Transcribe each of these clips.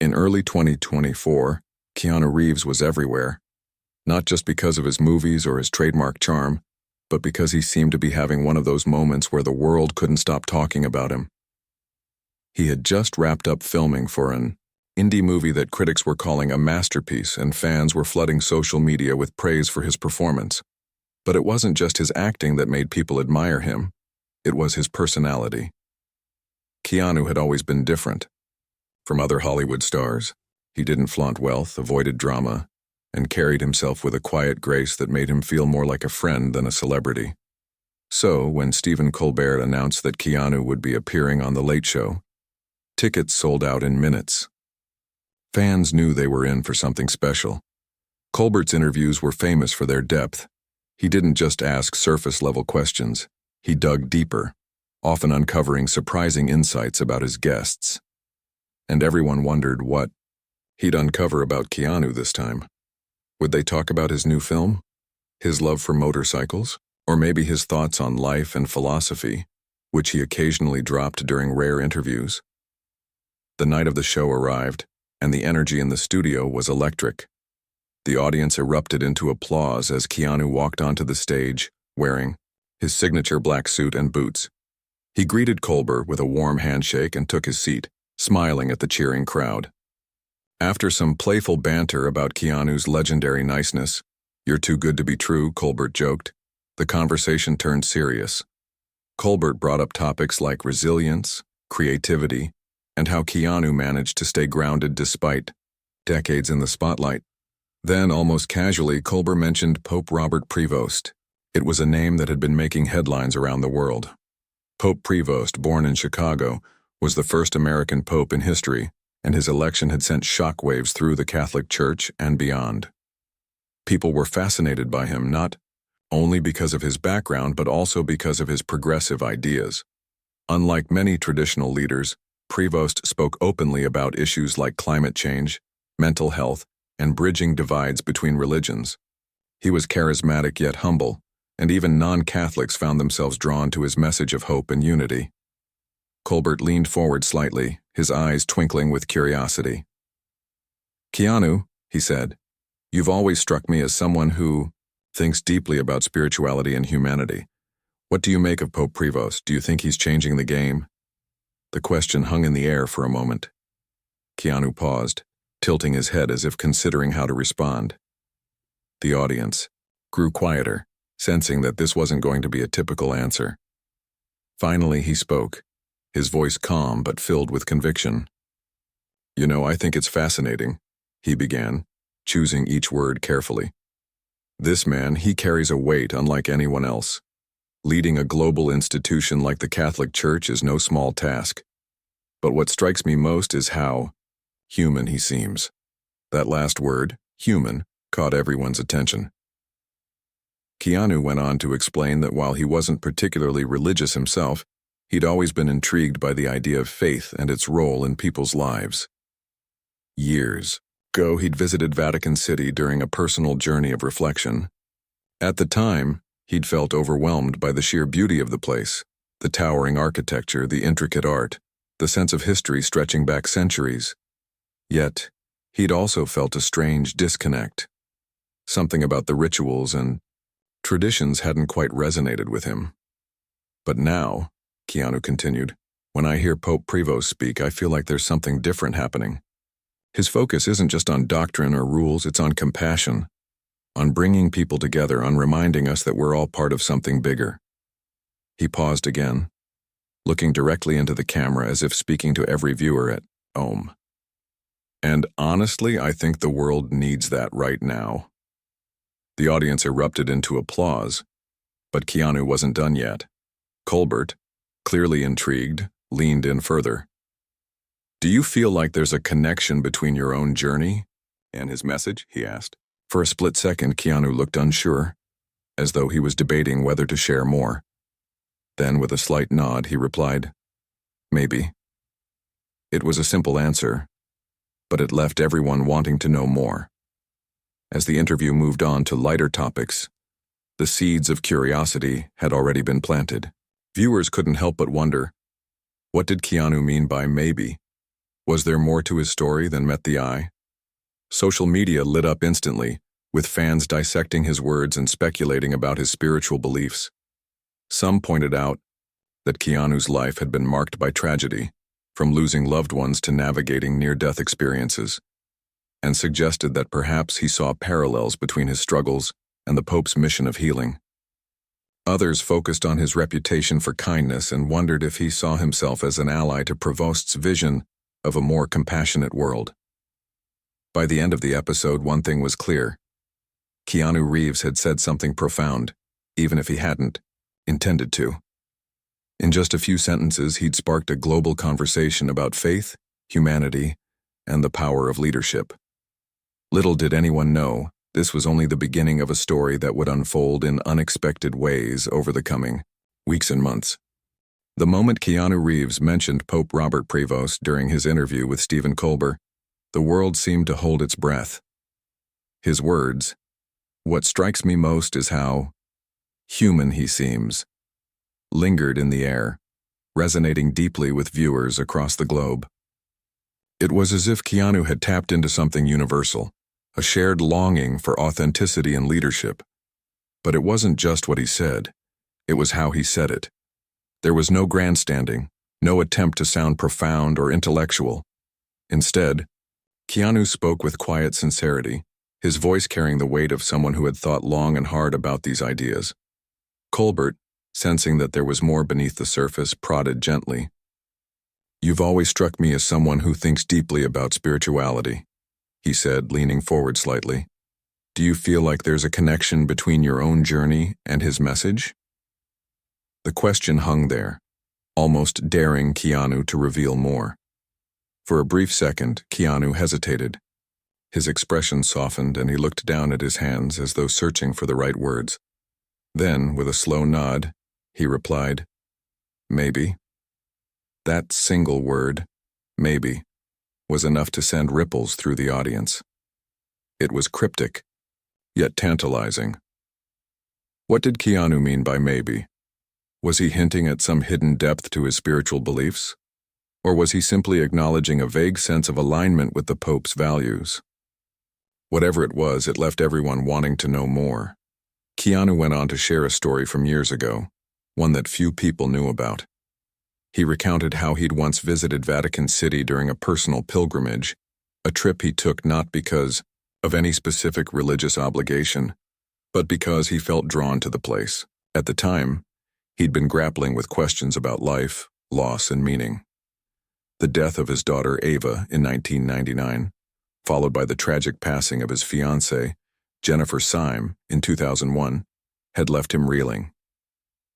In early 2024, Keanu Reeves was everywhere, not just because of his movies or his trademark charm, but because he seemed to be having one of those moments where the world couldn't stop talking about him. He had just wrapped up filming for an indie movie that critics were calling a masterpiece, and fans were flooding social media with praise for his performance. But it wasn't just his acting that made people admire him, it was his personality. Keanu had always been different. From other Hollywood stars, he didn't flaunt wealth, avoided drama, and carried himself with a quiet grace that made him feel more like a friend than a celebrity. So, when Stephen Colbert announced that Keanu would be appearing on The Late Show, tickets sold out in minutes. Fans knew they were in for something special. Colbert's interviews were famous for their depth. He didn't just ask surface-level questions. He dug deeper, often uncovering surprising insights about his guests. And everyone wondered what he'd uncover about Keanu this time. Would they talk about his new film? His love for motorcycles? Or maybe his thoughts on life and philosophy, which he occasionally dropped during rare interviews? The night of the show arrived, and the energy in the studio was electric. The audience erupted into applause as Keanu walked onto the stage, wearing his signature black suit and boots. He greeted Colbert with a warm handshake and took his seat, smiling at the cheering crowd. After some playful banter about Keanu's legendary niceness, "You're too good to be true," Colbert joked, the conversation turned serious. Colbert brought up topics like resilience, creativity, and how Keanu managed to stay grounded despite decades in the spotlight. Then, almost casually, Colbert mentioned Pope Robert Prevost. It was a name that had been making headlines around the world. Pope Prevost, born in Chicago, was the first American pope in history, and his election had sent shockwaves through the Catholic Church and beyond. People were fascinated by him not only because of his background but also because of his progressive ideas. Unlike many traditional leaders, Prevost spoke openly about issues like climate change, mental health, and bridging divides between religions. He was charismatic yet humble, and even non-Catholics found themselves drawn to his message of hope and unity. Colbert leaned forward slightly, his eyes twinkling with curiosity. "Keanu," he said, "you've always struck me as someone who thinks deeply about spirituality and humanity. What do you make of Pope Prevost? Do you think he's changing the game?" The question hung in the air for a moment. Keanu paused, tilting his head as if considering how to respond. The audience grew quieter, sensing that this wasn't going to be a typical answer. Finally, he spoke, his voice calm but filled with conviction. "You know, I think it's fascinating," he began, choosing each word carefully. "This man, he carries a weight unlike anyone else. Leading a global institution like the Catholic Church is no small task. But what strikes me most is how human he seems." That last word, human, caught everyone's attention. Keanu went on to explain that while he wasn't particularly religious himself, he'd always been intrigued by the idea of faith and its role in people's lives. Years ago, he'd visited Vatican City during a personal journey of reflection. At the time, he'd felt overwhelmed by the sheer beauty of the place, the towering architecture, the intricate art, the sense of history stretching back centuries. Yet, he'd also felt a strange disconnect. Something about the rituals and traditions hadn't quite resonated with him. "But now," Keanu continued, "when I hear Pope Prevost speak, I feel like there's something different happening. His focus isn't just on doctrine or rules, it's on compassion, on bringing people together, on reminding us that we're all part of something bigger." He paused again, looking directly into the camera as if speaking to every viewer at home. "And honestly, I think the world needs that right now." The audience erupted into applause, but Keanu wasn't done yet. Colbert, clearly intrigued, leaned in further. "Do you feel like there's a connection between your own journey and his message?" he asked. For a split second, Keanu looked unsure, as though he was debating whether to share more. Then, with a slight nod, he replied, "Maybe." It was a simple answer, but it left everyone wanting to know more. As the interview moved on to lighter topics, the seeds of curiosity had already been planted. Viewers couldn't help but wonder, what did Keanu mean by maybe? Was there more to his story than met the eye? Social media lit up instantly, with fans dissecting his words and speculating about his spiritual beliefs. Some pointed out that Keanu's life had been marked by tragedy, from losing loved ones to navigating near-death experiences, and suggested that perhaps he saw parallels between his struggles and the Pope's mission of healing. Others focused on his reputation for kindness and wondered if he saw himself as an ally to Prevost's vision of a more compassionate world. By the end of the episode, one thing was clear. Keanu Reeves had said something profound, even if he hadn't intended to. In just a few sentences, he'd sparked a global conversation about faith, humanity, and the power of leadership. Little did anyone know, this was only the beginning of a story that would unfold in unexpected ways over the coming weeks and months. The moment Keanu Reeves mentioned Pope Robert Prevost during his interview with Stephen Colbert, the world seemed to hold its breath. His words, "What strikes me most is how human he seems," lingered in the air, resonating deeply with viewers across the globe. It was as if Keanu had tapped into something universal, a shared longing for authenticity and leadership. But it wasn't just what he said, it was how he said it. There was no grandstanding, no attempt to sound profound or intellectual. Instead, Keanu spoke with quiet sincerity, his voice carrying the weight of someone who had thought long and hard about these ideas. Colbert, sensing that there was more beneath the surface, prodded gently. "You've always struck me as someone who thinks deeply about spirituality," he said, leaning forward slightly. "Do you feel like there's a connection between your own journey and his message?" The question hung there, almost daring Keanu to reveal more. For a brief second, Keanu hesitated. His expression softened and he looked down at his hands as though searching for the right words. Then, with a slow nod, he replied, "Maybe." That single word, maybe, was enough to send ripples through the audience. It was cryptic, yet tantalizing. What did Keanu mean by maybe? Was he hinting at some hidden depth to his spiritual beliefs? Or was he simply acknowledging a vague sense of alignment with the Pope's values? Whatever it was, it left everyone wanting to know more. Keanu went on to share a story from years ago, one that few people knew about. He recounted how he'd once visited Vatican City during a personal pilgrimage, a trip he took not because of any specific religious obligation, but because he felt drawn to the place. At the time, he'd been grappling with questions about life, loss, and meaning. The death of his daughter Ava in 1999, followed by the tragic passing of his fiancée, Jennifer Syme, in 2001, had left him reeling.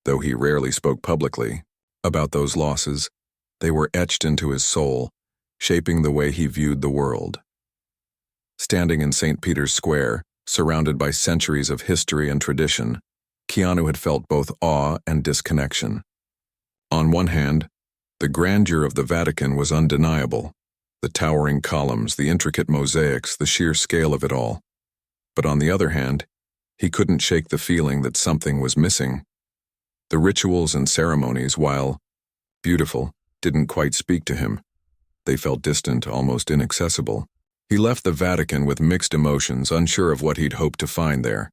Though he rarely spoke publicly about those losses, they were etched into his soul, shaping the way he viewed the world. Standing in St. Peter's Square, surrounded by centuries of history and tradition, Keanu had felt both awe and disconnection. On one hand, the grandeur of the Vatican was undeniable, the towering columns, the intricate mosaics, the sheer scale of it all. But on the other hand, he couldn't shake the feeling that something was missing. The rituals and ceremonies, while beautiful, didn't quite speak to him. They felt distant, almost inaccessible. He left the Vatican with mixed emotions, unsure of what he'd hoped to find there.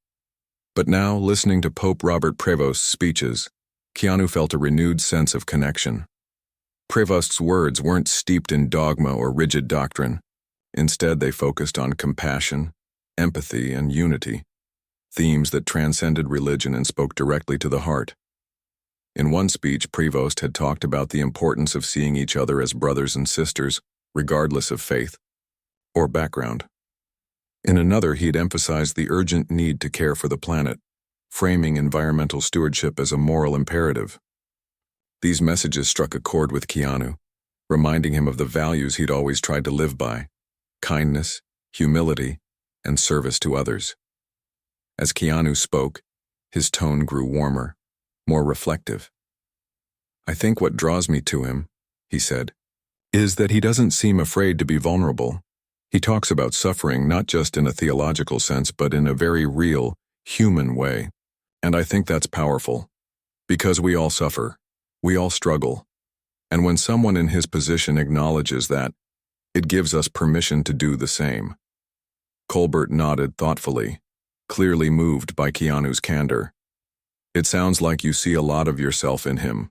But now, listening to Pope Robert Prevost's speeches, Keanu felt a renewed sense of connection. Prevost's words weren't steeped in dogma or rigid doctrine. Instead, they focused on compassion, empathy, and unity, themes that transcended religion and spoke directly to the heart. In one speech, Prevost had talked about the importance of seeing each other as brothers and sisters, regardless of faith or background. In another, he'd emphasized the urgent need to care for the planet, framing environmental stewardship as a moral imperative. These messages struck a chord with Keanu, reminding him of the values he'd always tried to live by: kindness, humility, and service to others. As Keanu spoke, his tone grew warmer, more reflective. "I think what draws me to him," he said, "is that he doesn't seem afraid to be vulnerable. He talks about suffering not just in a theological sense, but in a very real, human way. And I think that's powerful. Because we all suffer. We all struggle. And when someone in his position acknowledges that, It gives us permission to do the same. Colbert nodded thoughtfully, clearly moved by Keanu's candor. It sounds like you see a lot of yourself in him,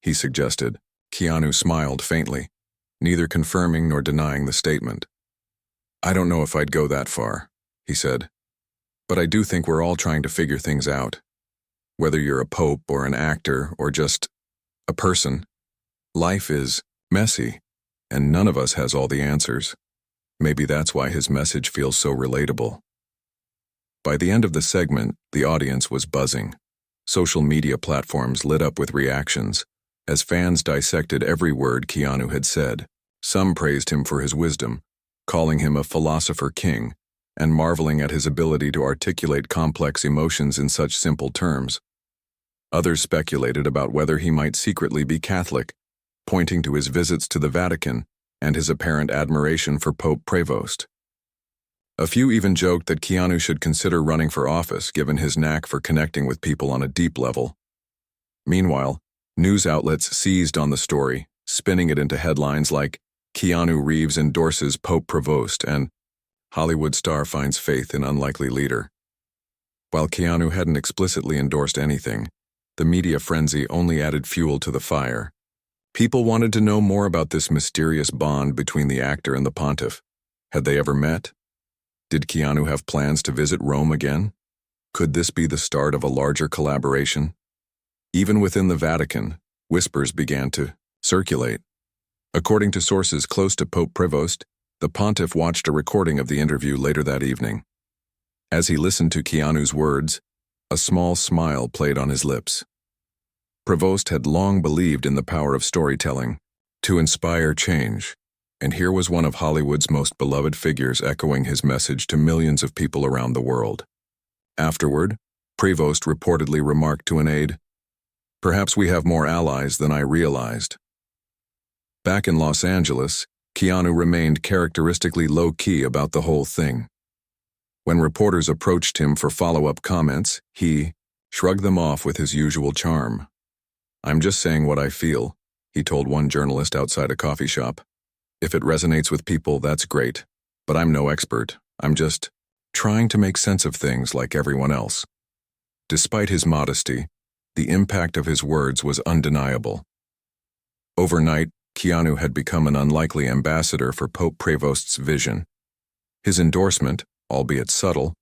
he suggested. Keanu smiled faintly, neither confirming nor denying the statement. I don't know if I'd go that far, he said. But I do think we're all trying to figure things out. Whether you're a pope or an actor or just a person, life is messy, and none of us has all the answers. Maybe that's why his message feels so relatable. By the end of the segment, the audience was buzzing. Social media platforms lit up with reactions as fans dissected every word Keanu had said. Some praised him for his wisdom, calling him a philosopher king, and marveling at his ability to articulate complex emotions in such simple terms. Others speculated about whether he might secretly be Catholic, pointing to his visits to the Vatican and his apparent admiration for Pope Prevost. A few even joked that Keanu should consider running for office given his knack for connecting with people on a deep level. Meanwhile, news outlets seized on the story, spinning it into headlines like Keanu Reeves endorses Pope Prevost and Hollywood star finds faith in unlikely leader. While Keanu hadn't explicitly endorsed anything, the media frenzy only added fuel to the fire. People wanted to know more about this mysterious bond between the actor and the pontiff. Had they ever met? Did Keanu have plans to visit Rome again? Could this be the start of a larger collaboration? Even within the Vatican, whispers began to circulate. According to sources close to Pope Prevost, the pontiff watched a recording of the interview later that evening. As he listened to Keanu's words, a small smile played on his lips. Prevost had long believed in the power of storytelling to inspire change, and here was one of Hollywood's most beloved figures echoing his message to millions of people around the world. Afterward, Prevost reportedly remarked to an aide, "Perhaps we have more allies than I realized." Back in Los Angeles, Keanu remained characteristically low-key about the whole thing. When reporters approached him for follow-up comments, he shrugged them off with his usual charm. "I'm just saying what I feel," he told one journalist outside a coffee shop. "If it resonates with people, that's great. But I'm no expert. I'm just trying to make sense of things like everyone else." Despite his modesty, the impact of his words was undeniable. Overnight, Keanu had become an unlikely ambassador for Pope Prevost's vision. His endorsement, albeit subtle,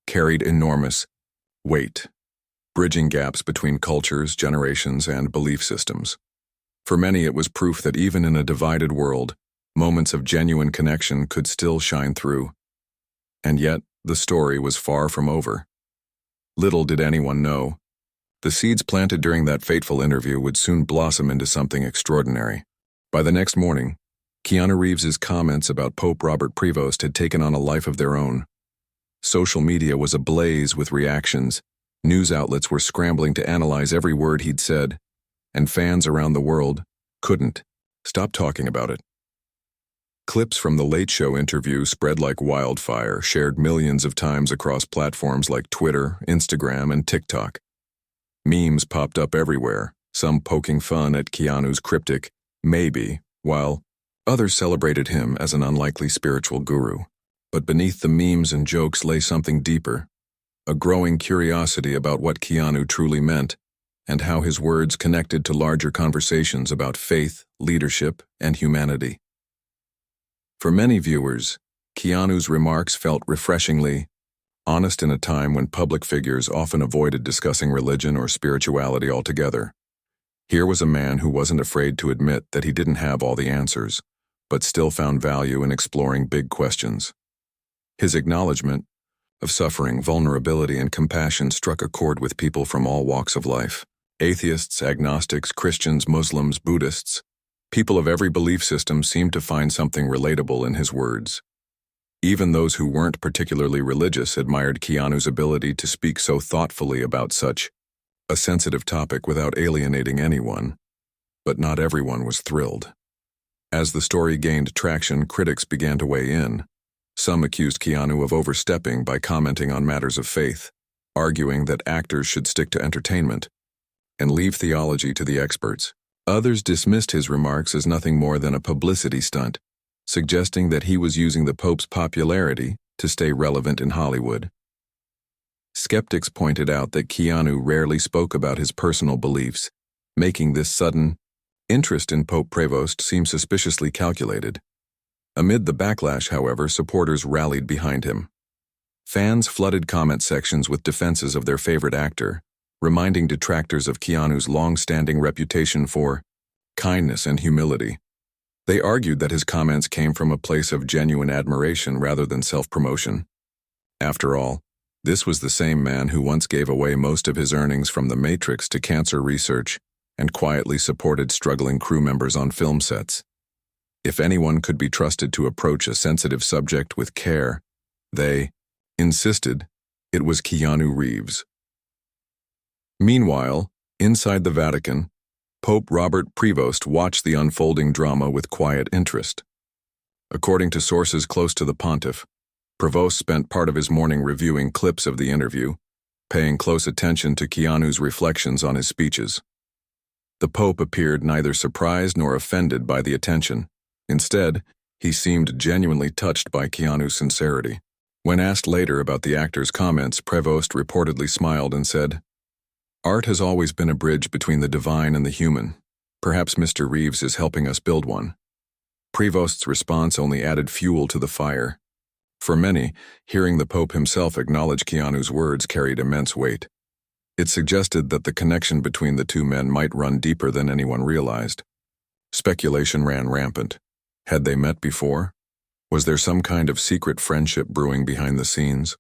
carried enormous weight, bridging gaps between cultures, generations, and belief systems. For many, it was proof that even in a divided world, moments of genuine connection could still shine through. And yet, the story was far from over. Little did anyone know, the seeds planted during that fateful interview would soon blossom into something extraordinary. By the next morning, Keanu Reeves's comments about Pope Robert Prevost had taken on a life of their own. Social media was ablaze with reactions. News outlets were scrambling to analyze every word he'd said, and fans around the world couldn't stop talking about it. Clips from the Late Show interview spread like wildfire, shared millions of times across platforms like Twitter, Instagram, and TikTok. Memes popped up everywhere, some poking fun at Keanu's cryptic "maybe," while others celebrated him as an unlikely spiritual guru. But beneath the memes and jokes lay something deeper, a growing curiosity about what Keanu truly meant and how his words connected to larger conversations about faith, leadership, and humanity. For many viewers, Keanu's remarks felt refreshingly honest in a time when public figures often avoided discussing religion or spirituality altogether. Here was a man who wasn't afraid to admit that he didn't have all the answers, but still found value in exploring big questions. His acknowledgement of suffering, vulnerability, and compassion struck a chord with people from all walks of life. Atheists, agnostics, Christians, Muslims, Buddhists, people of every belief system seemed to find something relatable in his words. Even those who weren't particularly religious admired Keanu's ability to speak so thoughtfully about such a sensitive topic without alienating anyone. But not everyone was thrilled. As the story gained traction, critics began to weigh in. Some accused Keanu of overstepping by commenting on matters of faith, arguing that actors should stick to entertainment and leave theology to the experts. Others dismissed his remarks as nothing more than a publicity stunt, suggesting that he was using the Pope's popularity to stay relevant in Hollywood. Skeptics pointed out that Keanu rarely spoke about his personal beliefs, making this sudden interest in Pope Prevost seem suspiciously calculated. Amid the backlash, however, supporters rallied behind him. Fans flooded comment sections with defenses of their favorite actor, reminding detractors of Keanu's long-standing reputation for kindness and humility. They argued that his comments came from a place of genuine admiration rather than self-promotion. After all, this was the same man who once gave away most of his earnings from The Matrix to cancer research and quietly supported struggling crew members on film sets. If anyone could be trusted to approach a sensitive subject with care, they insisted it was Keanu Reeves. Meanwhile, inside the Vatican, Pope Robert Prevost watched the unfolding drama with quiet interest. According to sources close to the pontiff, Prevost spent part of his morning reviewing clips of the interview, paying close attention to Keanu's reflections on his speeches. The Pope appeared neither surprised nor offended by the attention. Instead, he seemed genuinely touched by Keanu's sincerity. When asked later about the actor's comments, Prevost reportedly smiled and said, "Art has always been a bridge between the divine and the human. Perhaps Mr. Reeves is helping us build one." Prevost's response only added fuel to the fire. For many, hearing the Pope himself acknowledge Keanu's words carried immense weight. It suggested that the connection between the two men might run deeper than anyone realized. Speculation ran rampant. Had they met before? Was there some kind of secret friendship brewing behind the scenes?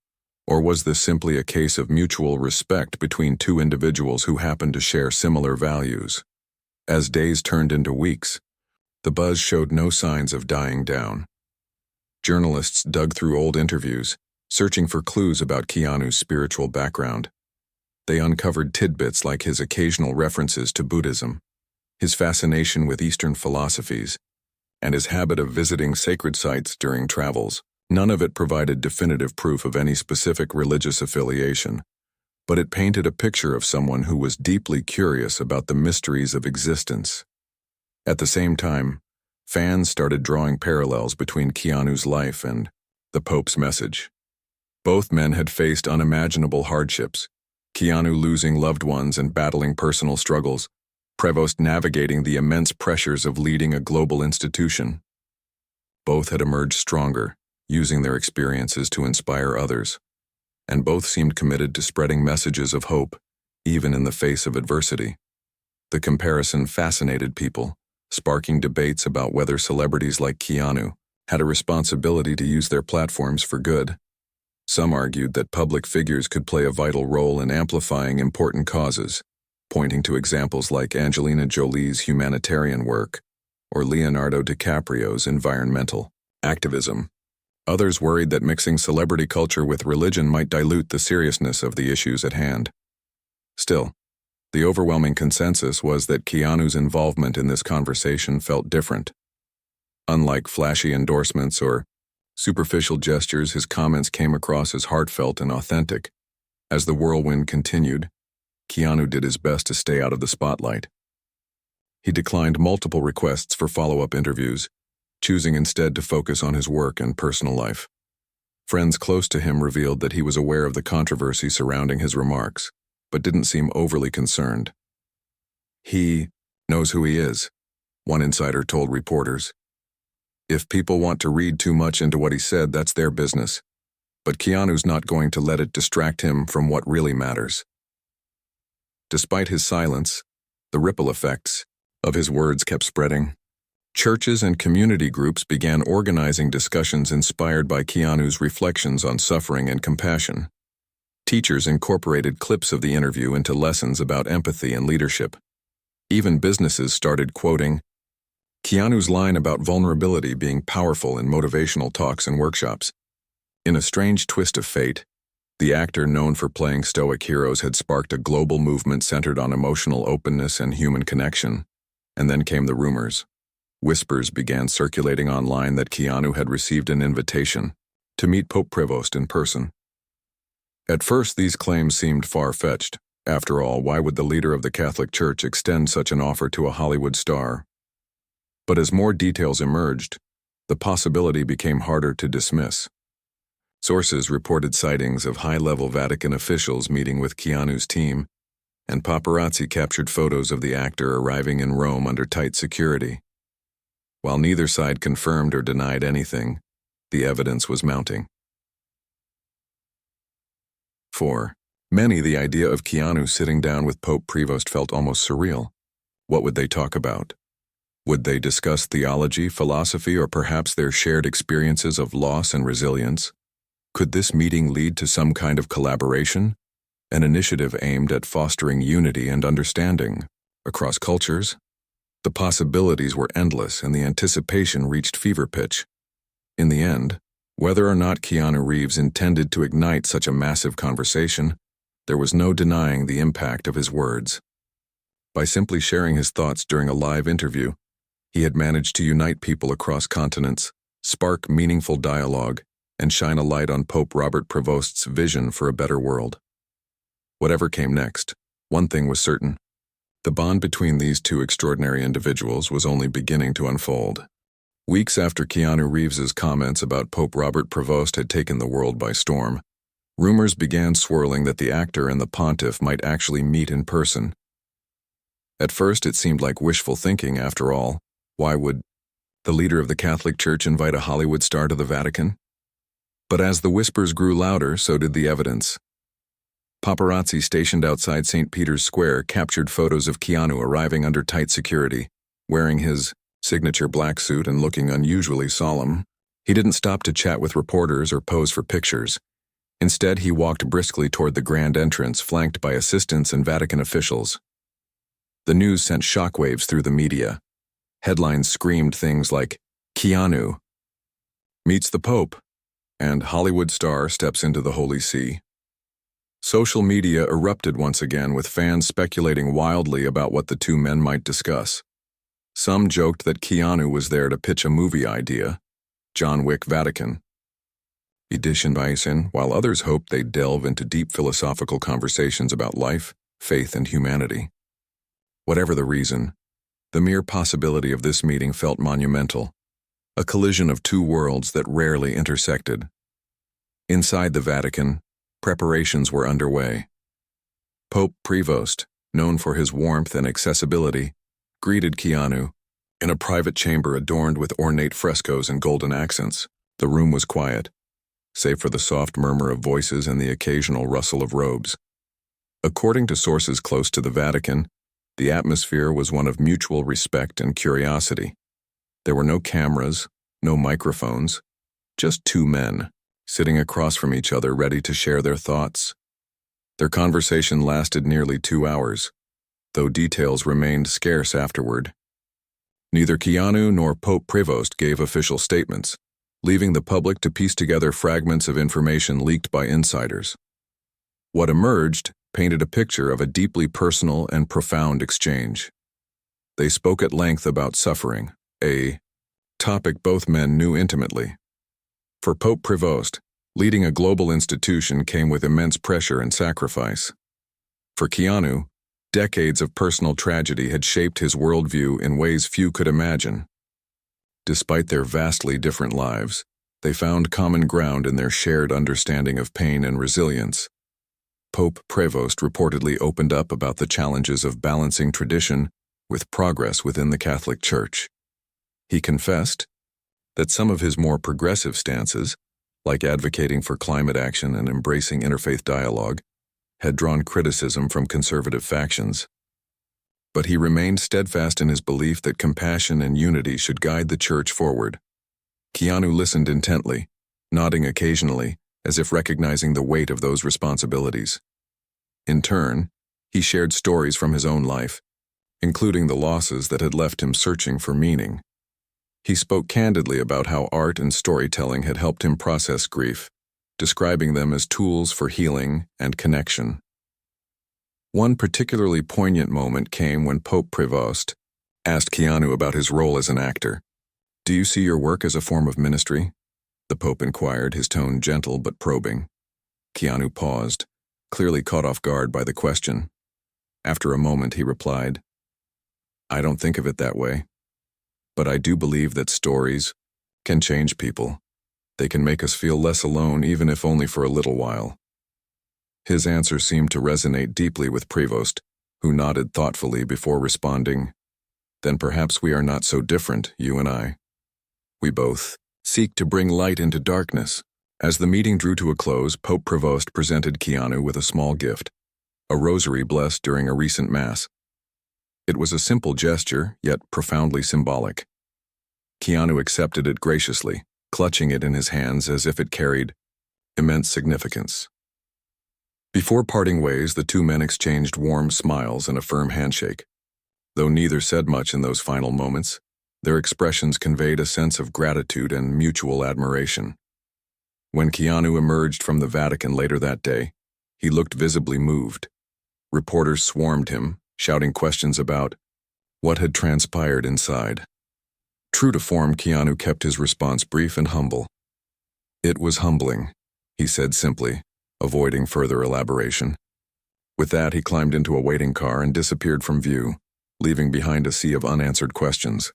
Or was this simply a case of mutual respect between two individuals who happened to share similar values? As days turned into weeks, the buzz showed no signs of dying down. Journalists dug through old interviews, searching for clues about Keanu's spiritual background. They uncovered tidbits like his occasional references to Buddhism, his fascination with Eastern philosophies, and his habit of visiting sacred sites during travels. None of it provided definitive proof of any specific religious affiliation, but it painted a picture of someone who was deeply curious about the mysteries of existence. At the same time, fans started drawing parallels between Keanu's life and the Pope's message. Both men had faced unimaginable hardships, Keanu losing loved ones and battling personal struggles, Prevost navigating the immense pressures of leading a global institution. Both had emerged stronger, using their experiences to inspire others, and both seemed committed to spreading messages of hope, even in the face of adversity. The comparison fascinated people, sparking debates about whether celebrities like Keanu had a responsibility to use their platforms for good. Some argued that public figures could play a vital role in amplifying important causes, pointing to examples like Angelina Jolie's humanitarian work or Leonardo DiCaprio's environmental activism. Others worried that mixing celebrity culture with religion might dilute the seriousness of the issues at hand. Still, the overwhelming consensus was that Keanu's involvement in this conversation felt different. Unlike flashy endorsements or superficial gestures, his comments came across as heartfelt and authentic. As the whirlwind continued, Keanu did his best to stay out of the spotlight. He declined multiple requests for follow-up interviews, choosing instead to focus on his work and personal life. Friends close to him revealed that he was aware of the controversy surrounding his remarks, but didn't seem overly concerned. "He knows who he is," one insider told reporters. "If people want to read too much into what he said, that's their business. But Keanu's not going to let it distract him from what really matters." Despite his silence, the ripple effects of his words kept spreading. Churches and community groups began organizing discussions inspired by Keanu's reflections on suffering and compassion. Teachers incorporated clips of the interview into lessons about empathy and leadership. Even businesses started quoting Keanu's line about vulnerability being powerful in motivational talks and workshops. In a strange twist of fate, the actor known for playing stoic heroes had sparked a global movement centered on emotional openness and human connection. And then came the rumors. Whispers began circulating online that Keanu had received an invitation to meet Pope Prevost in person. At first, these claims seemed far-fetched. After all, why would the leader of the Catholic Church extend such an offer to a Hollywood star? But as more details emerged, the possibility became harder to dismiss. Sources reported sightings of high-level Vatican officials meeting with Keanu's team, and paparazzi captured photos of the actor arriving in Rome under tight security. While neither side confirmed or denied anything, the evidence was mounting. 4. Many, the idea of Keanu sitting down with Pope Prevost felt almost surreal. What would they talk about? Would they discuss theology, philosophy, or perhaps their shared experiences of loss and resilience? Could this meeting lead to some kind of collaboration? An initiative aimed at fostering unity and understanding across cultures? The possibilities were endless and the anticipation reached fever pitch. In the end, whether or not Keanu Reeves intended to ignite such a massive conversation, there was no denying the impact of his words. By simply sharing his thoughts during a live interview, he had managed to unite people across continents, spark meaningful dialogue, and shine a light on Pope Robert Prevost's vision for a better world. Whatever came next, one thing was certain. The bond between these two extraordinary individuals was only beginning to unfold. Weeks after Keanu Reeves's comments about Pope Robert Prevost had taken the world by storm, rumors began swirling that the actor and the pontiff might actually meet in person. At first, it seemed like wishful thinking, after all. Why would the leader of the Catholic Church invite a Hollywood star to the Vatican? But as the whispers grew louder, so did the evidence. Paparazzi stationed outside St. Peter's Square captured photos of Keanu arriving under tight security, wearing his signature black suit and looking unusually solemn. He didn't stop to chat with reporters or pose for pictures. Instead, he walked briskly toward the grand entrance, flanked by assistants and Vatican officials. The news sent shockwaves through the media. Headlines screamed things like, "Keanu meets the Pope," and "Hollywood star steps into the Holy See." Social media erupted once again, with fans speculating wildly about what the two men might discuss. Some joked that Keanu was there to pitch a movie idea, John Wick Vatican Edition, while others hoped they'd delve into deep philosophical conversations about life, faith, and humanity. Whatever the reason, the mere possibility of this meeting felt monumental, a collision of two worlds that rarely intersected. Inside the Vatican, preparations were underway. Pope Prevost, known for his warmth and accessibility, greeted Keanu in a private chamber adorned with ornate frescoes and golden accents. The room was quiet, save for the soft murmur of voices and the occasional rustle of robes. According to sources close to the Vatican, the atmosphere was one of mutual respect and curiosity. There were no cameras, no microphones, just two men, sitting across from each other ready to share their thoughts. Their conversation lasted nearly 2 hours, though details remained scarce afterward. Neither Keanu nor Pope Prevost gave official statements, leaving the public to piece together fragments of information leaked by insiders. What emerged painted a picture of a deeply personal and profound exchange. They spoke at length about suffering, a topic both men knew intimately. For Pope Prevost, leading a global institution came with immense pressure and sacrifice. For Keanu, decades of personal tragedy had shaped his worldview in ways few could imagine. Despite their vastly different lives, they found common ground in their shared understanding of pain and resilience. Pope Prevost reportedly opened up about the challenges of balancing tradition with progress within the Catholic Church. He confessed that some of his more progressive stances, like advocating for climate action and embracing interfaith dialogue, had drawn criticism from conservative factions. But he remained steadfast in his belief that compassion and unity should guide the Church forward. Keanu listened intently, nodding occasionally, as if recognizing the weight of those responsibilities. In turn, he shared stories from his own life, including the losses that had left him searching for meaning. He spoke candidly about how art and storytelling had helped him process grief, describing them as tools for healing and connection. One particularly poignant moment came when Pope Prevost asked Keanu about his role as an actor. "Do you see your work as a form of ministry?" the Pope inquired, his tone gentle but probing. Keanu paused, clearly caught off guard by the question. After a moment, he replied, "I don't think of it that way. But I do believe that stories, can change people. They can make us feel less alone, even if only for a little while. His answer seemed to resonate deeply with Prevost, who nodded thoughtfully before responding, "Then perhaps we are not so different, you and I. We both seek to bring light into darkness." As the meeting drew to a close, Pope Prevost presented Keanu with a small gift, a rosary blessed during a recent Mass. It was a simple gesture, yet profoundly symbolic. Keanu accepted it graciously, clutching it in his hands as if it carried immense significance. Before parting ways, the two men exchanged warm smiles and a firm handshake. Though neither said much in those final moments, their expressions conveyed a sense of gratitude and mutual admiration. When Keanu emerged from the Vatican later that day, he looked visibly moved. Reporters swarmed him, shouting questions about what had transpired inside. True to form, Keanu kept his response brief and humble. "It was humbling," he said simply, avoiding further elaboration. With that, he climbed into a waiting car and disappeared from view, leaving behind a sea of unanswered questions.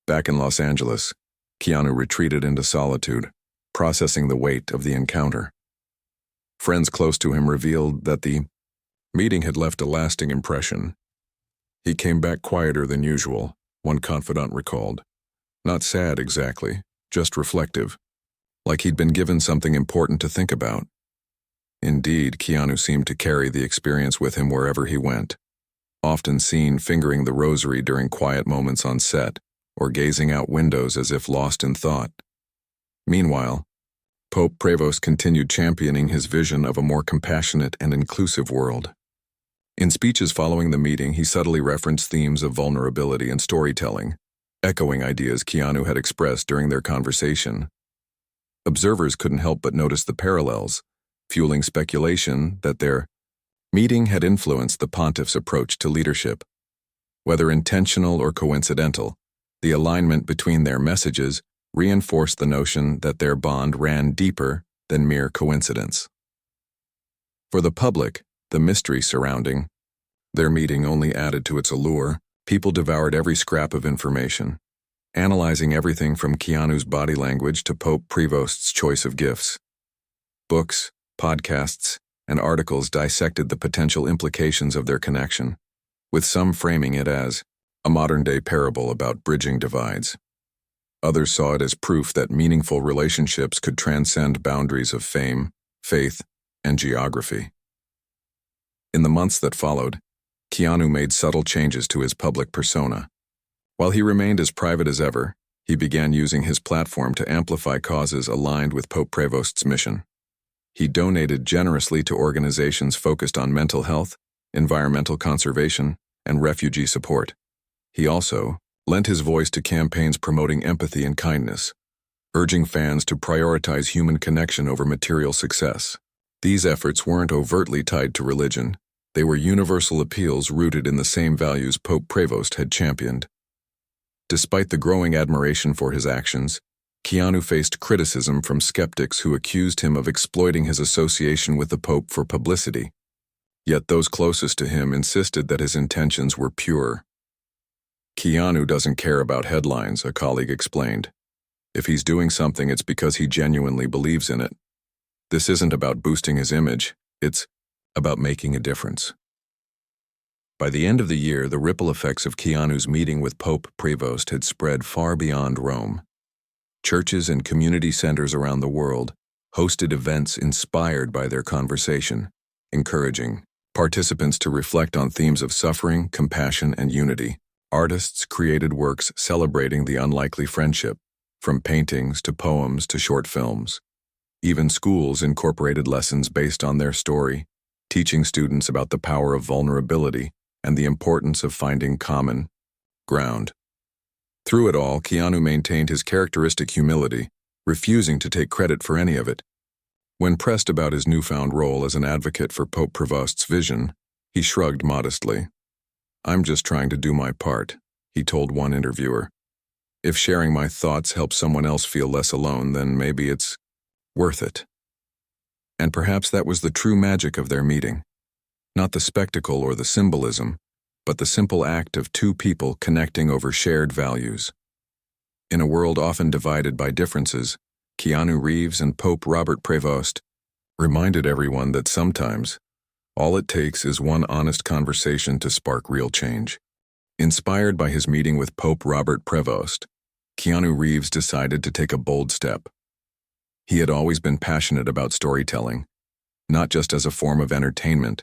Back in Los Angeles, Keanu retreated into solitude, processing the weight of the encounter. Friends close to him revealed that the meeting had left a lasting impression. He came back quieter than usual, one confidant recalled. Not sad exactly, just reflective, like he'd been given something important to think about. Indeed, Keanu seemed to carry the experience with him wherever he went, often seen fingering the rosary during quiet moments on set, or gazing out windows as if lost in thought. Meanwhile, Pope Prevost continued championing his vision of a more compassionate and inclusive world. In speeches following the meeting, he subtly referenced themes of vulnerability and storytelling, echoing ideas Keanu had expressed during their conversation. Observers couldn't help but notice the parallels, fueling speculation that their meeting had influenced the pontiff's approach to leadership. Whether intentional or coincidental, the alignment between their messages reinforced the notion that their bond ran deeper than mere coincidence. For the public, the mystery surrounding their meeting only added to its allure. People devoured every scrap of information, analyzing everything from Keanu's body language to Pope Prevost's choice of gifts. Books, podcasts, and articles dissected the potential implications of their connection, with some framing it as a modern-day parable about bridging divides. Others saw it as proof that meaningful relationships could transcend boundaries of fame, faith, and geography. In the months that followed, Keanu made subtle changes to his public persona. While he remained as private as ever, he began using his platform to amplify causes aligned with Pope Prevost's mission. He donated generously to organizations focused on mental health, environmental conservation, and refugee support. He also lent his voice to campaigns promoting empathy and kindness, urging fans to prioritize human connection over material success. These efforts weren't overtly tied to religion. They were universal appeals rooted in the same values Pope Prevost had championed. Despite the growing admiration for his actions, Keanu faced criticism from skeptics who accused him of exploiting his association with the Pope for publicity. Yet those closest to him insisted that his intentions were pure. "Keanu doesn't care about headlines," a colleague explained. "If he's doing something, it's because he genuinely believes in it. This isn't about boosting his image, it's about making a difference." By the end of the year, the ripple effects of Keanu's meeting with Pope Prevost had spread far beyond Rome. Churches and community centers around the world hosted events inspired by their conversation, encouraging participants to reflect on themes of suffering, compassion, and unity. Artists created works celebrating the unlikely friendship, from paintings to poems to short films. Even schools incorporated lessons based on their story, teaching students about the power of vulnerability and the importance of finding common ground. Through it all, Keanu maintained his characteristic humility, refusing to take credit for any of it. When pressed about his newfound role as an advocate for Pope Prevost's vision, he shrugged modestly. "I'm just trying to do my part," he told one interviewer. "If sharing my thoughts helps someone else feel less alone, then maybe it's worth it." And perhaps that was the true magic of their meeting. Not the spectacle or the symbolism, but the simple act of two people connecting over shared values. In a world often divided by differences, Keanu Reeves and Pope Robert Prevost reminded everyone that sometimes all it takes is one honest conversation to spark real change. Inspired by his meeting with Pope Robert Prevost, Keanu Reeves decided to take a bold step. He had always been passionate about storytelling, not just as a form of entertainment,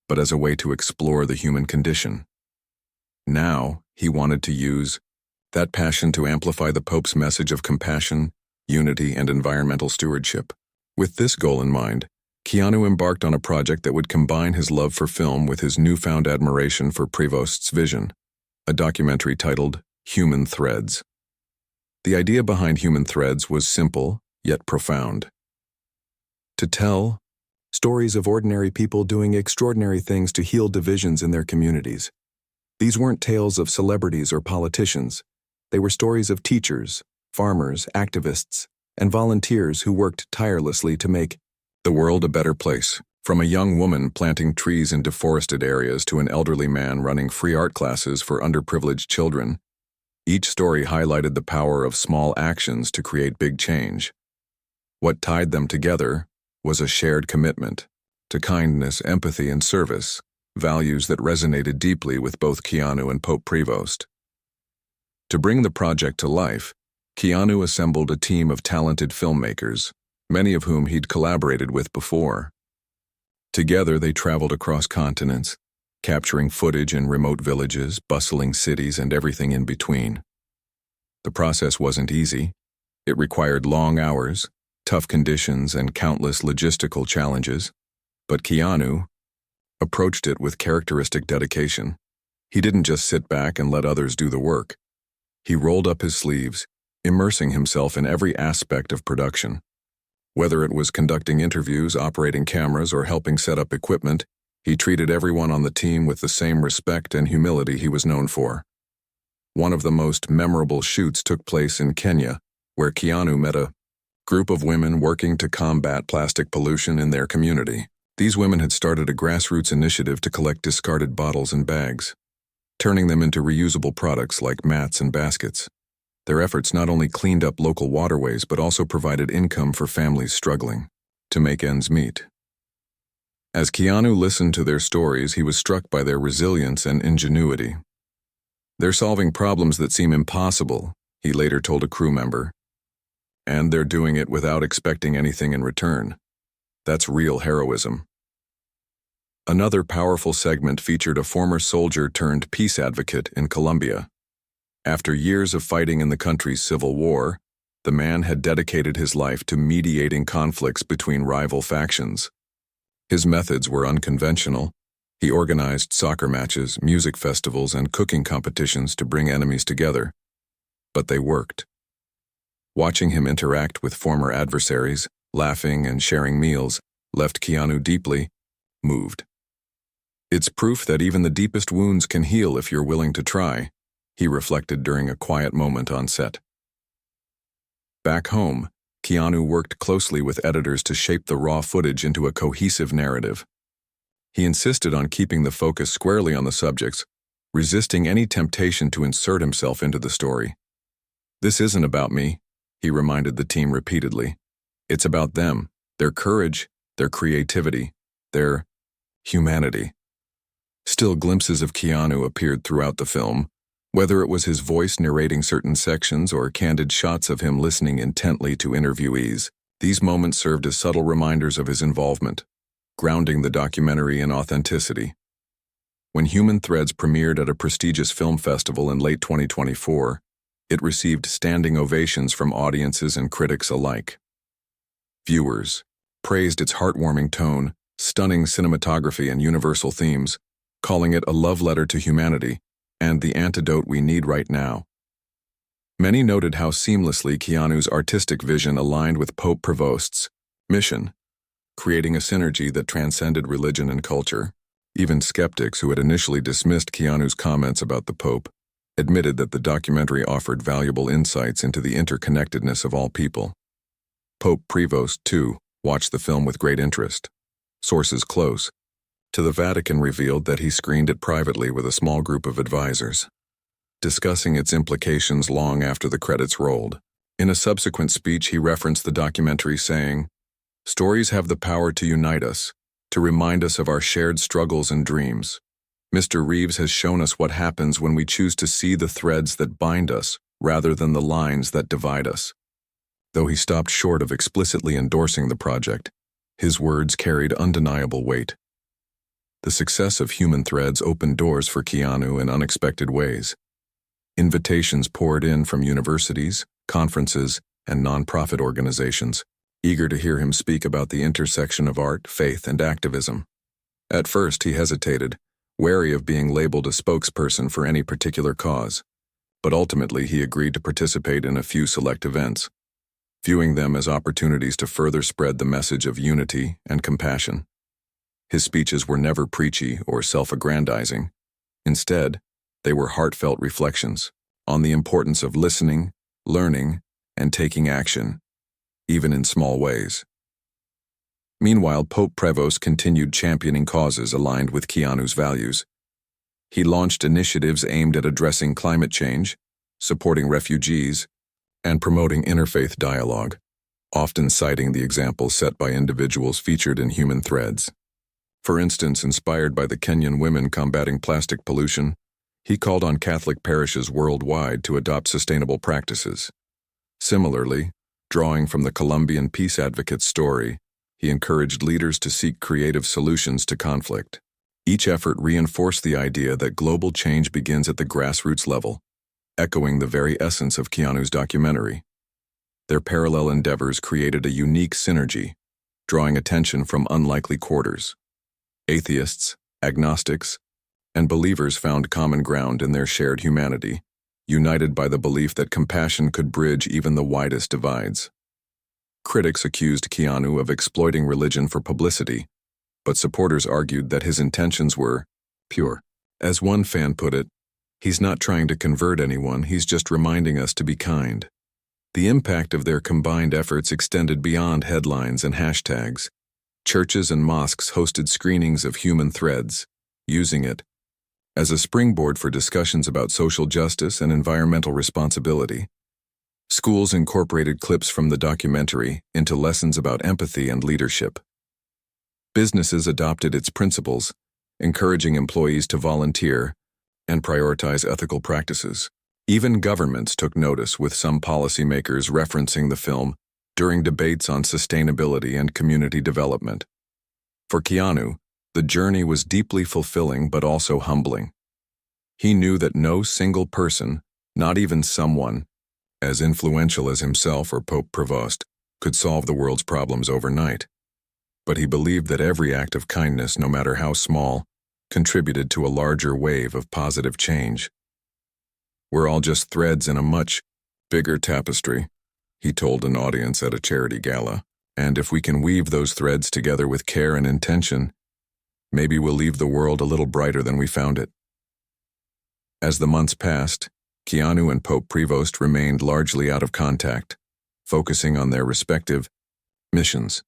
but as a way to explore the human condition. Now, he wanted to use that passion to amplify the Pope's message of compassion, unity, and environmental stewardship. With this goal in mind, Keanu embarked on a project that would combine his love for film with his newfound admiration for Prevost's vision, a documentary titled Human Threads. The idea behind Human Threads was simple, yet profound. To tell stories of ordinary people doing extraordinary things to heal divisions in their communities. These weren't tales of celebrities or politicians. They were stories of teachers, farmers, activists, and volunteers who worked tirelessly to make the world a better place. From a young woman planting trees in deforested areas to an elderly man running free art classes for underprivileged children, each story highlighted the power of small actions to create big change. What tied them together was a shared commitment to kindness, empathy, and service, values that resonated deeply with both Keanu and Pope Prevost. To bring the project to life, Keanu assembled a team of talented filmmakers, many of whom he'd collaborated with before. Together, they traveled across continents, capturing footage in remote villages, bustling cities, and everything in between. The process wasn't easy. It required long hours, tough conditions, and countless logistical challenges. But Keanu approached it with characteristic dedication. He didn't just sit back and let others do the work. He rolled up his sleeves, immersing himself in every aspect of production. Whether it was conducting interviews, operating cameras, or helping set up equipment, he treated everyone on the team with the same respect and humility he was known for. One of the most memorable shoots took place in Kenya, where Keanu met a group of women working to combat plastic pollution in their community. These women had started a grassroots initiative to collect discarded bottles and bags, turning them into reusable products like mats and baskets. Their efforts not only cleaned up local waterways but also provided income for families struggling to make ends meet. As Keanu listened to their stories, he was struck by their resilience and ingenuity. "They're solving problems that seem impossible," he later told a crew member, "and they're doing it without expecting anything in return. That's real heroism." Another powerful segment featured a former soldier turned peace advocate in Colombia. After years of fighting in the country's civil war, the man had dedicated his life to mediating conflicts between rival factions. His methods were unconventional. He organized soccer matches, music festivals, and cooking competitions to bring enemies together. But they worked. Watching him interact with former adversaries, laughing and sharing meals, left Keanu deeply moved. "It's proof that even the deepest wounds can heal if you're willing to try," he reflected during a quiet moment on set. Back home, Keanu worked closely with editors to shape the raw footage into a cohesive narrative. He insisted on keeping the focus squarely on the subjects, resisting any temptation to insert himself into the story. "This isn't about me," he reminded the team repeatedly. "It's about them, their courage, their creativity, their humanity." Still, glimpses of Keanu appeared throughout the film, whether it was his voice narrating certain sections or candid shots of him listening intently to interviewees. These moments served as subtle reminders of his involvement, grounding the documentary in authenticity. When Human Threads premiered at a prestigious film festival in late 2024, it received standing ovations from audiences and critics alike. Viewers praised its heartwarming tone, stunning cinematography, and universal themes, calling it a love letter to humanity and the antidote we need right now. Many noted how seamlessly Keanu's artistic vision aligned with Pope Prevost's mission, creating a synergy that transcended religion and culture. Even skeptics who had initially dismissed Keanu's comments about the Pope admitted that the documentary offered valuable insights into the interconnectedness of all people. Pope Prevost, too, watched the film with great interest. Sources close to the Vatican revealed that he screened it privately with a small group of advisors. discussing its implications long after the credits rolled. In a subsequent speech, he referenced the documentary, saying, "Stories have the power to unite us, to remind us of our shared struggles and dreams. Mr. Reeves has shown us what happens when we choose to see the threads that bind us rather than the lines that divide us." Though he stopped short of explicitly endorsing the project, his words carried undeniable weight. The success of Human Threads opened doors for Keanu in unexpected ways. Invitations poured in from universities, conferences, and nonprofit organizations, eager to hear him speak about the intersection of art, faith, and activism. At first, he hesitated, wary of being labeled a spokesperson for any particular cause, but ultimately he agreed to participate in a few select events, viewing them as opportunities to further spread the message of unity and compassion. His speeches were never preachy or self-aggrandizing. Instead, they were heartfelt reflections on the importance of listening, learning, and taking action, even in small ways. Meanwhile, Pope Prevost continued championing causes aligned with Keanu's values. He launched initiatives aimed at addressing climate change, supporting refugees, and promoting interfaith dialogue, often citing the examples set by individuals featured in Human Threads. For instance, inspired by the Kenyan women combating plastic pollution, he called on Catholic parishes worldwide to adopt sustainable practices. Similarly, drawing from the Colombian peace advocate's story, he encouraged leaders to seek creative solutions to conflict. Each effort reinforced the idea that global change begins at the grassroots level, echoing the very essence of Keanu's documentary. Their parallel endeavors created a unique synergy, drawing attention from unlikely quarters. Atheists, agnostics, and believers found common ground in their shared humanity, united by the belief that compassion could bridge even the widest divides. Critics accused Keanu of exploiting religion for publicity, but supporters argued that his intentions were pure. As one fan put it, "He's not trying to convert anyone, he's just reminding us to be kind." The impact of their combined efforts extended beyond headlines and hashtags. Churches and mosques hosted screenings of Human Threads, using it as a springboard for discussions about social justice and environmental responsibility. Schools incorporated clips from the documentary into lessons about empathy and leadership. Businesses adopted its principles, encouraging employees to volunteer and prioritize ethical practices. Even governments took notice, with some policymakers referencing the film during debates on sustainability and community development. For Keanu, the journey was deeply fulfilling but also humbling. He knew that no single person, not even someone as influential as himself or Pope Prevost, could solve the world's problems overnight. But he believed that every act of kindness, no matter how small, contributed to a larger wave of positive change. "We're all just threads in a much bigger tapestry," he told an audience at a charity gala, "and if we can weave those threads together with care and intention, maybe we'll leave the world a little brighter than we found it." As the months passed, Keanu and Pope Prevost remained largely out of contact, focusing on their respective missions.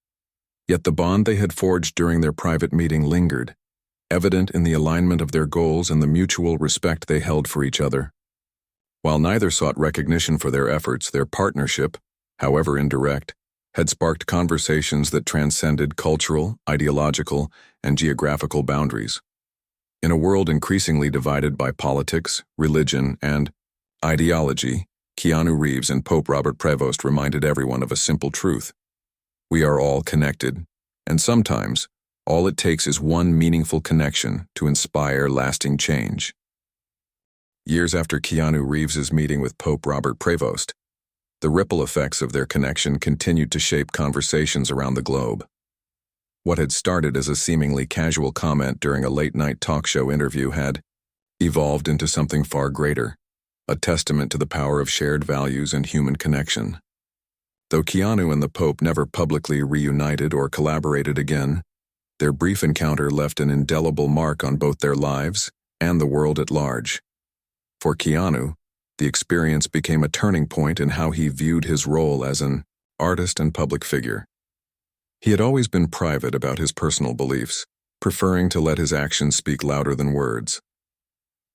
Yet the bond they had forged during their private meeting lingered, evident in the alignment of their goals and the mutual respect they held for each other. While neither sought recognition for their efforts, their partnership, however indirect, had sparked conversations that transcended cultural, ideological, and geographical boundaries. In a world increasingly divided by politics, religion, and ideology, Keanu Reeves and Pope Robert Prevost reminded everyone of a simple truth. We are all connected, and sometimes all it takes is one meaningful connection to inspire lasting change. Years after Keanu Reeves's meeting with Pope Robert Prevost, the ripple effects of their connection continued to shape conversations around the globe. What had started as a seemingly casual comment during a late-night talk show interview had evolved into something far greater, a testament to the power of shared values and human connection. Though Keanu and the Pope never publicly reunited or collaborated again, their brief encounter left an indelible mark on both their lives and the world at large. For Keanu, the experience became a turning point in how he viewed his role as an artist and public figure. He had always been private about his personal beliefs, preferring to let his actions speak louder than words.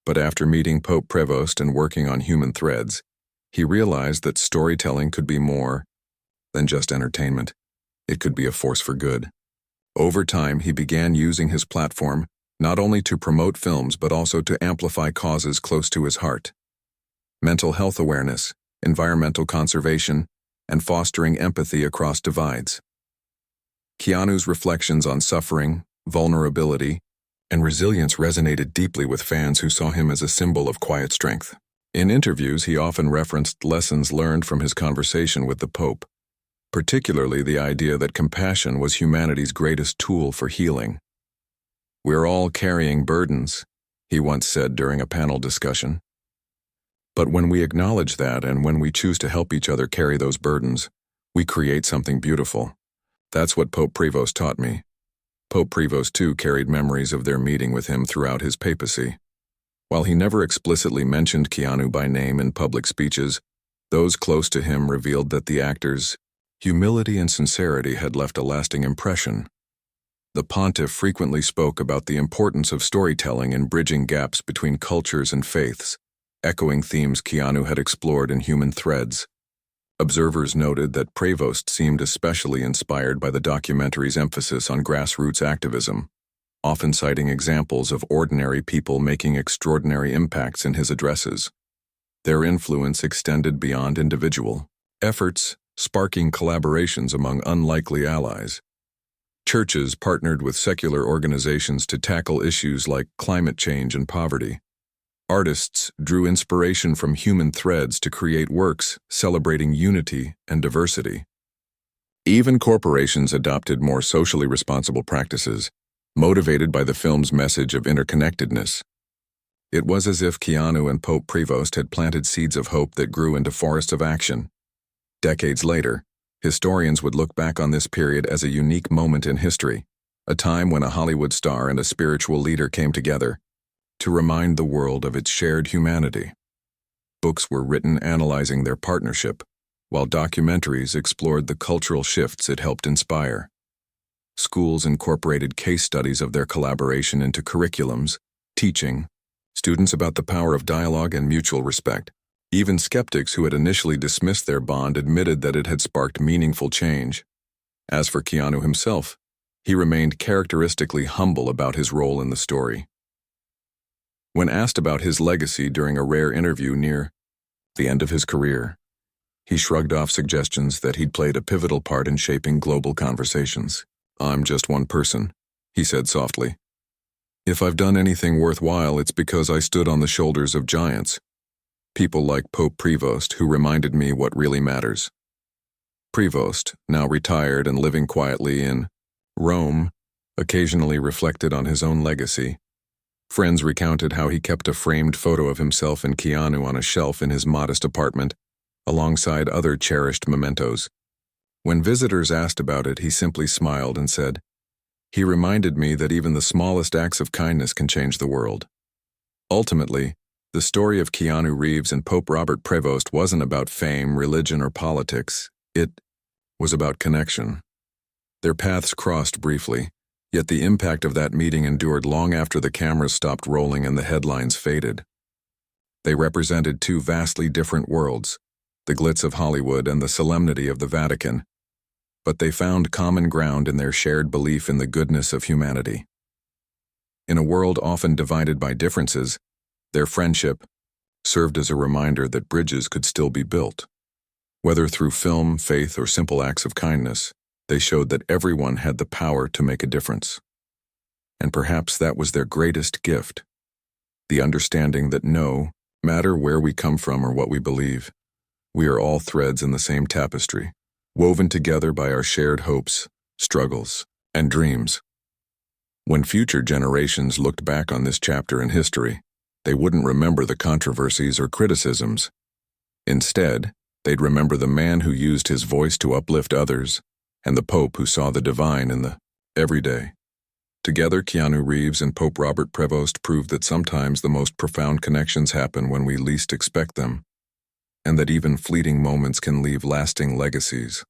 But after meeting Pope Prevost and working on human threads, he realized that storytelling could be more than just entertainment. It could be a force for good. Over time, he began using his platform not only to promote films but also to amplify causes close to his heart: mental health awareness, environmental conservation, and fostering empathy across divides. Keanu's reflections on suffering, vulnerability, and resilience resonated deeply with fans who saw him as a symbol of quiet strength. In interviews, he often referenced lessons learned from his conversation with the Pope, particularly the idea that compassion was humanity's greatest tool for healing. "We're all carrying burdens," he once said during a panel discussion. "But when we acknowledge that and when we choose to help each other carry those burdens, we create something beautiful." That's what Pope Prevost taught me. Pope Prevost, too, carried memories of their meeting with him throughout his papacy. While he never explicitly mentioned Keanu by name in public speeches, those close to him revealed that the actor's humility and sincerity had left a lasting impression. The pontiff frequently spoke about the importance of storytelling and bridging gaps between cultures and faiths, echoing themes Keanu had explored in Human Threads. Observers noted that Prevost seemed especially inspired by the documentary's emphasis on grassroots activism, often citing examples of ordinary people making extraordinary impacts in his addresses. Their influence extended beyond individual efforts, sparking collaborations among unlikely allies. Churches partnered with secular organizations to tackle issues like climate change and poverty. Artists drew inspiration from Human Threads to create works celebrating unity and diversity. Even corporations adopted more socially responsible practices, motivated by the film's message of interconnectedness. It was as if Keanu and Pope Prevost had planted seeds of hope that grew into forests of action. Decades later, historians would look back on this period as a unique moment in history, a time when a Hollywood star and a spiritual leader came together to remind the world of its shared humanity. Books were written analyzing their partnership, while documentaries explored the cultural shifts it helped inspire. Schools incorporated case studies of their collaboration into curriculums, teaching students about the power of dialogue and mutual respect. Even skeptics who had initially dismissed their bond admitted that it had sparked meaningful change. As for Keanu himself, he remained characteristically humble about his role in the story. When asked about his legacy during a rare interview near the end of his career, he shrugged off suggestions that he'd played a pivotal part in shaping global conversations. "I'm just one person," he said softly. "If I've done anything worthwhile, it's because I stood on the shoulders of giants. People like Pope Prevost, who reminded me what really matters." Prevost, now retired and living quietly in Rome, occasionally reflected on his own legacy. Friends recounted how he kept a framed photo of himself and Keanu on a shelf in his modest apartment, alongside other cherished mementos. When visitors asked about it, he simply smiled and said, "He reminded me that even the smallest acts of kindness can change the world." Ultimately, the story of Keanu Reeves and Pope Robert Prevost wasn't about fame, religion, or politics. It was about connection. Their paths crossed briefly, yet the impact of that meeting endured long after the cameras stopped rolling and the headlines faded. They represented two vastly different worlds, the glitz of Hollywood and the solemnity of the Vatican, but they found common ground in their shared belief in the goodness of humanity. In a world often divided by differences, their friendship served as a reminder that bridges could still be built. Whether through film, faith, or simple acts of kindness, they showed that everyone had the power to make a difference. And perhaps that was their greatest gift, the understanding that no matter where we come from or what we believe, we are all threads in the same tapestry, woven together by our shared hopes, struggles, and dreams. When future generations looked back on this chapter in history, they wouldn't remember the controversies or criticisms. Instead, they'd remember the man who used his voice to uplift others, and the Pope who saw the divine in the everyday. Together, Keanu Reeves and Pope Robert Prevost proved that sometimes the most profound connections happen when we least expect them, and that even fleeting moments can leave lasting legacies.